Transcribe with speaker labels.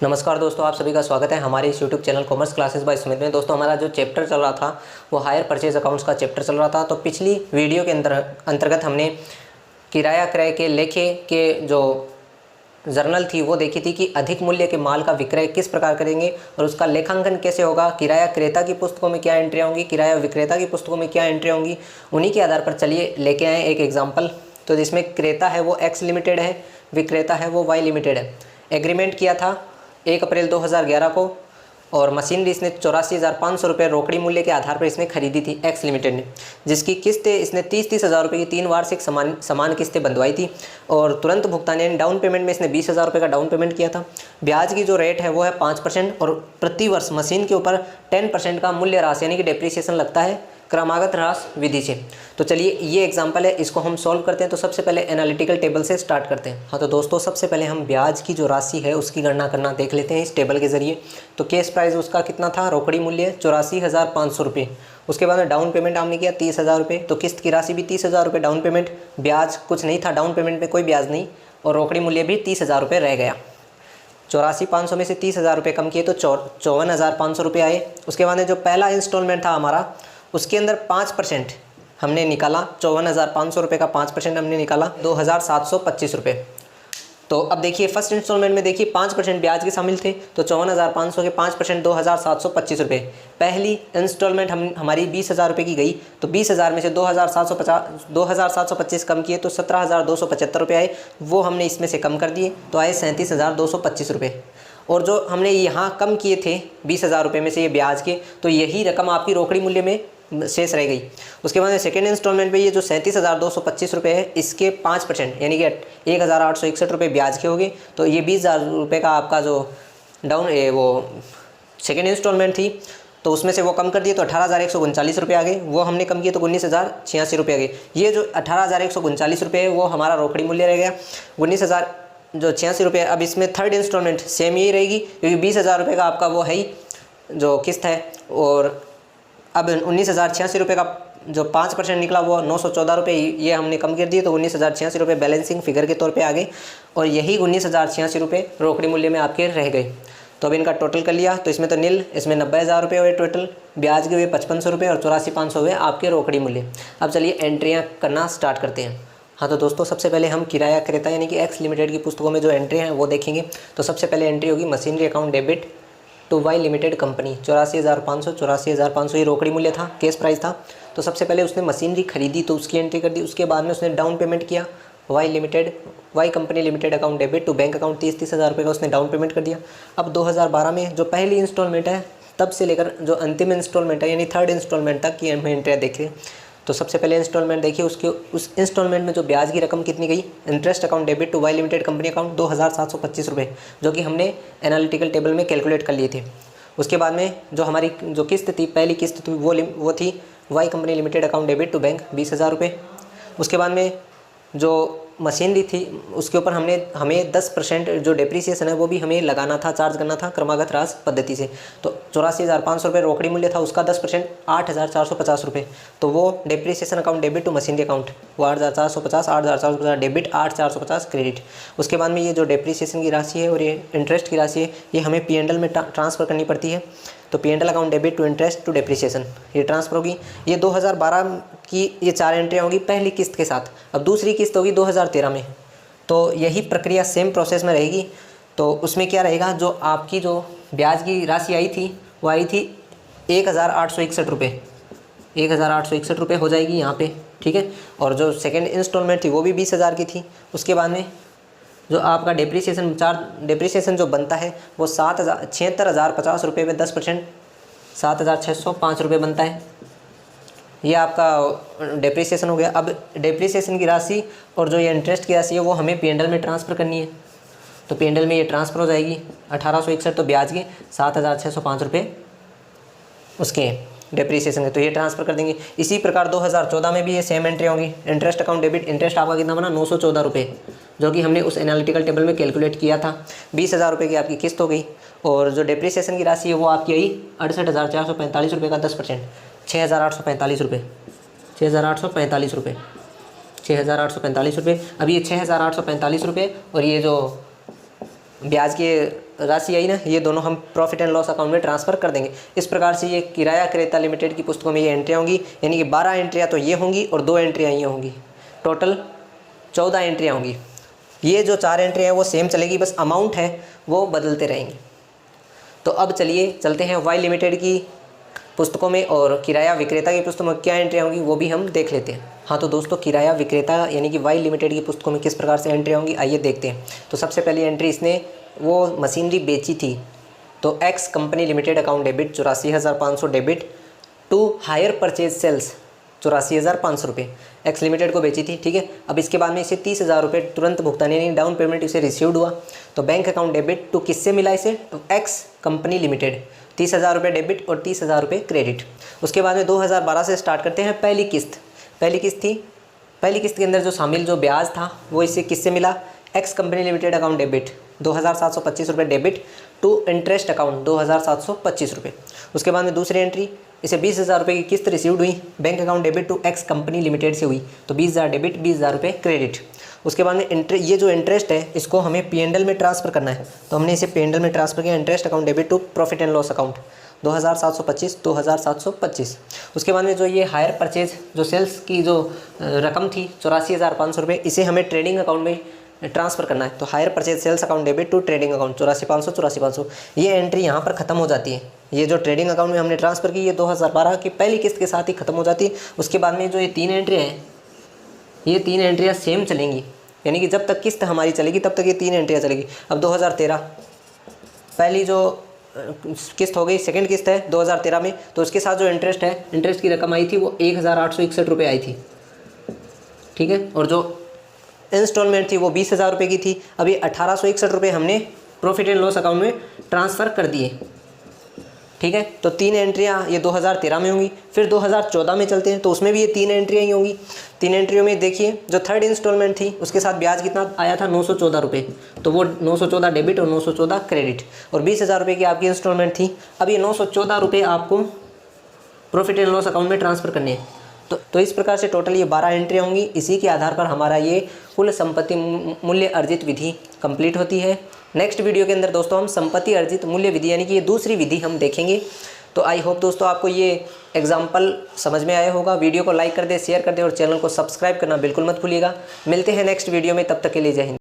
Speaker 1: नमस्कार दोस्तों, आप सभी का स्वागत है हमारे इस YouTube channel commerce classes bye Sumit में। दोस्तों, हमारा जो चैप्टर चल रहा था वो हायर परचेज अकाउंट्स का चैप्टर चल रहा था। तो पिछली वीडियो के अंतर्गत हमने किराया क्रय के लेखे के जो जर्नल थी वो देखी थी कि अधिक मूल्य के माल का विक्रय किस प्रकार करेंगे और उसका लेखांकन कैसे होगा, किराया क्रेता की पुस्तकों में क्या एंट्री होंगी, किराया विक्रेता की पुस्तकों में क्या एंट्री होंगी। उन्हीं के आधार पर चलिए लेके आए एक एग्जाम्पल। तो जिसमें क्रेता है वो एक्स लिमिटेड है, विक्रेता है वो वाई लिमिटेड है। एग्रीमेंट किया था 1 अप्रैल 2011 को और मशीनरी इसने 84,500 रुपये रोकड़ी मूल्य के आधार पर इसने खरीदी थी एक्स लिमिटेड ने, जिसकी किस्तें इसने 30-30 हज़ार रुपये की 3 वार्षिक समान किस्तें बंधवाई थी और तुरंत भुगतान यानी डाउन पेमेंट में इसने 20,000 रुपये का डाउन पेमेंट किया था। ब्याज की जो रेट है वो है 5% और प्रतिवर्ष मशीन के ऊपर 10% का मूल्य ह्रास यानी कि डेप्रिसिएशन लगता है क्रमागत ह्रास विधि से। तो चलिए ये एग्जांपल है, इसको हम सॉल्व करते हैं। तो सबसे पहले एनालिटिकल टेबल से स्टार्ट करते हैं। हाँ तो दोस्तों, सबसे पहले हम ब्याज की जो राशि है उसकी गणना करना देख लेते हैं इस टेबल के जरिए। तो केस प्राइस उसका कितना था, रोकड़ी मूल्य 84,500 रुपये। उसके बाद में डाउन पेमेंट हमने किया 30,000 रुपये, तो किस्त की राशि भी 30,000 रुपये डाउन पेमेंट, ब्याज कुछ नहीं था, डाउन पेमेंट में कोई ब्याज नहीं और रोकड़ी मूल्य भी 30,000 रुपये रह गया। 84,500 में से 30,000 रुपये कम किए तो 54,500 रुपये आए। उसके बाद में जो पहला इंस्टॉलमेंट था हमारा उसके अंदर 5% हमने निकाला, 54,500 रुपये का 5% हमने निकाला 2,725 रुपये। तो अब देखिए फर्स्ट इंस्टॉलमेंट में देखिए 5% ब्याज के शामिल थे, तो 54,500 के 5% 2,725 रुपये। पहली इंस्टॉलमेंट हमारी 20,000 रुपये की गई, तो 20,000 में से 2,725 कम किए तो 17,275 रुपये आए, वो हमने इसमें से कम कर दिए तो आए 37,225 रुपये। और जो हमने यहाँ कम किए थे 20,000 रुपये में से ये ब्याज के, तो यही रकम आपकी रोकड़ी मूल्य में शेष रह गई। उसके बाद सेकेंड इंस्टॉलमेंट पे ये जो 37,225 रुपये है इसके 5% यानी कि 1,861 रुपये ब्याज के हो गए। तो ये 20,000 रुपये का आपका जो डाउन वो सेकेंड इंस्टॉलमेंट थी तो उसमें से वो कम कर दिए तो 18,139 रुपये आ गए, वो हमने कम किए तो 19,086 रुपये आ गए। ये जो 18,139 रुपये है वो हमारा रोकड़ी मूल्य रह गया। 19,086 रुपये। अब इसमें थर्ड इंस्टॉलमेंट सेम यही रहेगी क्योंकि 20,000 रुपये का आपका वो है ही जो किस्त है। और अब 19,086 रुपये का जो 5% निकला वो 914 रुपये ये हमने कम कर दिए तो 19,086 रुपये बैलेंसिंग फिगर के तौर पे आ गए और यही 19,086 रुपये रोकड़ी मूल्य में आपके रह गए। तो अब इनका टोटल कर लिया तो इसमें तो नील, इसमें 90,000 रुपये हुए टोटल, ब्याज के हुए 5500 रुपये और 84,500 हुए आपके रोकड़ी मूल्य। अब चलिए एंट्रियाँ करना स्टार्ट करते हैं। हाँ तो दोस्तों, सबसे पहले हम किराया क्रेता यानी कि एक्स लिमिटेड की पुस्तकों में जो एंट्री हैं वो देखेंगे। तो सबसे पहले एंट्री होगी machinery account debit to Y limited company 84,500 ये रोकड़ी मूल्य था, केस प्राइस था। तो सबसे पहले उसने मशीनरी खरीदी तो उसकी एंट्री कर दी। उसके बाद में उसने डाउन पेमेंट किया Y company limited account debit to bank account 30,000 रुपये का उसने डाउन पेमेंट कर दिया। अब 2012 में जो पहली इंस्टॉलमेंट है तब से लेकर जो अंतिम इंस्टॉलमेंट है यानी थर्ड इंस्टॉलमेंट तक की हम एंट्रियाँ देखें। तो सबसे पहले इंस्टॉलमेंट देखिए, उस इंस्टॉलमेंट में जो ब्याज की रकम कितनी गई, interest account debit to Y limited company account 2,725 रुपये, जो कि हमने एनालिटिकल टेबल में कैलकुलेट कर लिए थे। उसके बाद में जो हमारी जो किस्त थी, पहली किस्त थी वो थी Y company limited account debit to bank 20,000 रुपये। उसके बाद में जो मशीनरी थी उसके ऊपर हमें 10% जो डेप्रिसिएशन है वो भी हमें लगाना था, चार्ज करना था क्रमागत ह्रास पद्धति से। तो 84,500 रुपये रोकड़ी मूल्य था, उसका 10% 8,450 रुपये। तो वो depreciation account debit to machinery account वो 8,450 डेबिट, 8,450 क्रेडिट। उसके बाद में ये जो डेप्रिसिएशन की राशि है और ये इंटरेस्ट की राशि है ये हमें P&L में ट्रांसफ़र करनी पड़ती है। तो P&L account debit to interest to depreciation ये ट्रांसफ़र होगी। ये 2012 की ये 4 एंट्रियाँ होगी पहली किस्त के साथ। अब दूसरी किस्त होगी 2013 में, तो यही प्रक्रिया सेम प्रोसेस में रहेगी। तो उसमें क्या रहेगा, जो आपकी जो ब्याज की राशि आई थी वो आई थी 1,861 रुपये, 1,861 रुपये हो जाएगी यहाँ पे, ठीक है। और जो सेकेंड इंस्टॉलमेंट थी वो भी 20,000 की थी। उसके बाद में जो आपका डेप्रिसिएशन जो बनता है वो 76,050 रुपये में 10% 7,605 रुपये बनता है। ये आपका डेप्रिसिएशन हो गया। अब डेप्रिसिएशन की राशि और जो ये इंटरेस्ट की राशि है वो हमें P&L में ट्रांसफ़र करनी है। तो P&L में ये ट्रांसफ़र हो जाएगी 1861 तो ब्याज के 7,605 रुपये उसके डेप्रिसिएशन है, तो ये ट्रांसफ़र कर देंगे। इसी प्रकार 2014 में भी ये सेम एंट्री होंगी। इंटरेस्ट अकाउंट डेबिट, इंटरेस्ट आपका कितना बना 914 रुपये, जो कि हमने उस एनालिटिकल टेबल में कैलकुलेट किया था। 20,000 रुपये की आपकी किस्त हो गई और जो डेप्रिसिएशन की राशि है वो आपकी आई 68,445 रुपये का 10% 6,845 रुपये, 6,845 रुपये, 6,845 रुपये। अब ये 6,845 रुपये और ये जो ब्याज की राशि आई ना, ये दोनों हम प्रॉफिट एंड लॉस अकाउंट में ट्रांसफ़र कर देंगे। इस प्रकार से ये किराया क्रेता लिमिटेड की पुस्तकों में ये एंट्रियाँ होंगी, यानी कि 12 एंट्रियाँ तो ये होंगी और 2 एंट्रियाँ ये होंगी, टोटल 14 एंट्रियाँ होंगी। ये जो 4 एंट्रियाँ हैं वो सेम चलेगी, बस अमाउंट है वो बदलते रहेंगे। तो अब चलिए चलते हैं वाई लिमिटेड की पुस्तकों में और किराया विक्रेता की पुस्तकों में क्या एंट्रियाँ होंगी वो भी हम देख लेते हैं। हाँ तो दोस्तों, किराया विक्रेता यानी कि वाई लिमिटेड की पुस्तकों में किस प्रकार से एंट्रियाँ होंगी आइए देखते हैं। तो सबसे पहली एंट्री, इसने वो मशीनरी बेची थी, तो X company limited account debit 84,500 debit to hire purchase sales 84,500 रुपये एक्स लिमिटेड को बेची थी। ठीक है, अब इसके बाद में इसे 30,000 रुपये तुरंत भुगतान यानी डाउन पेमेंट इसे रिसीव्ड हुआ, तो बैंक अकाउंट डेबिट टू किससे मिला इसे, एक्स कंपनी लिमिटेड 30,000 रुपये डेबिट और 30,000 रुपये क्रेडिट। उसके बाद में 2012 से स्टार्ट करते हैं। पहली किस्त थी, पहली किस्त के अंदर जो शामिल जो ब्याज था वो इसे किससे मिला, x company limited account debit 2,725 रुपये डेबिट टू इंटरेस्ट अकाउंट 2,725 रुपये। उसके बाद में दूसरी एंट्री, इसे 20,000 रुपये की किस्त रिसीव्ड हुई, bank account debit to X company limited से हुई, तो 20,000 डेबिट 20,000 रुपये क्रेडिट। उसके बाद में ये जो इंटरेस्ट है इसको हमें P&L में ट्रांसफ़र करना है, तो हमने इसे P&L में ट्रांसफ़र किया, interest account debit to profit and loss account 2,725। उसके बाद में जो ये हायर परचेज जो सेल्स की जो रकम थी 84,500 रुपये, इसे हमें ट्रेडिंग अकाउंट में ट्रांसफ़र करना है, तो hire purchase sales account debit to trading account 84,500। ये एंट्री यहाँ पर ख़त्म हो जाती है। ये जो ट्रेडिंग अकाउंट में हमने ट्रांसफ़र की ये 2012 की पहली किस्त के साथ ही ख़त्म हो जाती है। उसके बाद में जो ये 3 एंट्रियाँ हैं, ये 3 एंट्रियाँ सेम चलेंगी, यानी कि जब तक किस्त हमारी चलेगी तब तक ये 3 एंट्रियाँ चलेगी। अब 2013 पहली जो किस्त हो गई, सेकंड किस्त है 2013 में, तो उसके साथ जो इंटरेस्ट है, इंटरेस्ट की रकम आई थी वो 1,861 रुपये आई थी। ठीक है, और जो इंस्टॉलमेंट थी वो 20,000 रुपये की थी। अभी 1,861 रुपये हमने प्रॉफिट एंड लॉस अकाउंट में ट्रांसफ़र कर दिए। ठीक है, तो 3 एंट्रियाँ ये 2013 में होंगी। फिर 2014 में चलते हैं, तो उसमें भी ये 3 एंट्रियाँ ही होंगी। 3 एंट्रियों में देखिए, जो थर्ड इंस्टॉलमेंट थी उसके साथ ब्याज कितना आया था, 914 रुपये, तो वो 914 डेबिट और 914 क्रेडिट, और 20,000 रुपये की आपकी इंस्टॉलमेंट थी। अब ये 914 रुपये आपको प्रॉफिट एंड लॉस अकाउंट में ट्रांसफ़र करने हैं। तो इस प्रकार से टोटल ये 12 एंट्रियाँ होंगी। इसी के आधार पर हमारा ये कुल संपत्ति मूल्य अर्जित विधि कंप्लीट होती है। नेक्स्ट वीडियो के अंदर दोस्तों हम संपत्ति अर्जित मूल्य विधि यानी कि ये दूसरी विधि हम देखेंगे। तो आई होप दोस्तों आपको ये एग्जाम्पल समझ में आया होगा। वीडियो को लाइक कर दे, शेयर कर दे और चैनल को सब्सक्राइब करना बिल्कुल मत भूलिएगा। मिलते हैं नेक्स्ट वीडियो में, तब तक के लिए जय हिंद।